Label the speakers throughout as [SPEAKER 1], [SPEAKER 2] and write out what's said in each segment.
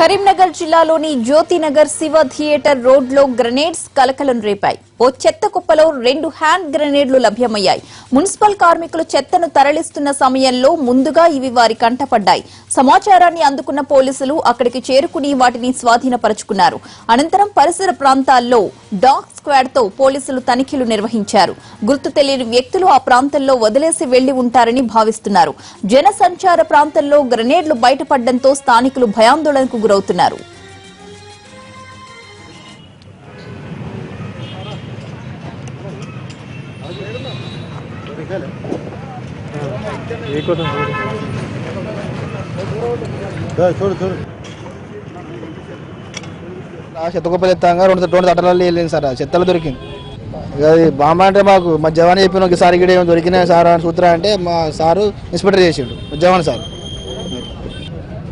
[SPEAKER 1] కరీంనగర్ జిల్లాలోని జ్యోతినగర్ శివ థియేటర్ రోడ్లో గ్రెనేడ్స్ కలకలం రేపాయి. ఓ చెత్త కుప్పలో 2 హ్యాండ్ గ్రెనేడ్లు లభ్యమయ్యాయి. మున్సిపల్ కార్మికులు చెత్తను తరలిస్తున్న సమయంలో ముందుగా ఇవి వారి కంటపడ్డాయి. సమాచారాన్ని అందుకున్న పోలీసులు అక్కడికి చేరుకుని వాటిని స్వాధీనపరుచుకున్నారు. అనంతరం పరిసర ప్రాంతాల్లో డాగ్ స్క్వాడ్ తో పోలీసులు తనిఖీలు నిర్వహించారు. గుర్తు తెలియని వ్యక్తులు ఆ ప్రాంతంలో వదిలేసి వెళ్లి ఉంటారని భావిస్తున్నారు. జనసంచార ప్రాంతంలో గ్రెనేడ్లు బయటపడడంతో స్థానికులు భయాందోళనకు గురవుతున్నారు.
[SPEAKER 2] చెత్తకుప్పలు ఎత్తాగా 2 తట్టలలో వెళ్ళింది సార్. చెత్తలు దొరికింది. అది బామ్మ అంటే మాకు మా జవాన్ చెప్పిన ఒకసారి ఇక్కడ ఏమో దొరికినాయి సార్ అని సూత్ర అంటే మా సారు ఇన్స్పెక్టర్ చేసిండు జవాన్ సార్.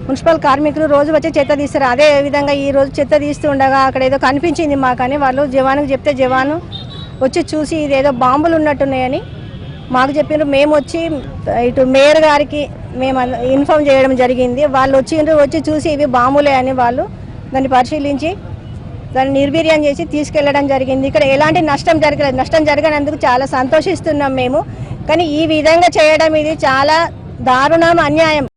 [SPEAKER 3] మున్సిపల్ కార్మికులు రోజు వచ్చి చెత్త తీస్తారు. అదే విధంగా ఈ రోజు చెత్త తీస్తూ ఉండగా అక్కడ ఏదో కనిపించింది మాకని వాళ్ళు జవాన్కి చెప్తే జవాను వచ్చి చూసి ఇదేదో బాంబులు ఉన్నట్టున్నాయని మాకు చెప్పినారు. మేము వచ్చి ఇటు మేయర్ గారికి మేము ఇన్ఫార్మ్ చేయడం జరిగింది. వాళ్ళు వచ్చి చూసి ఇవి బాంబులే అని వాళ్ళు దాన్ని పరిశీలించి దాన్ని నిర్వీర్యం చేసి తీసుకెళ్లడం జరిగింది. ఇక్కడ ఎలాంటి నష్టం జరగలేదు. నష్టం జరగనందుకు చాలా సంతోషిస్తున్నాం మేము. కానీ ఈ విధంగా చేయడం ఇది చాలా దారుణం, అన్యాయం.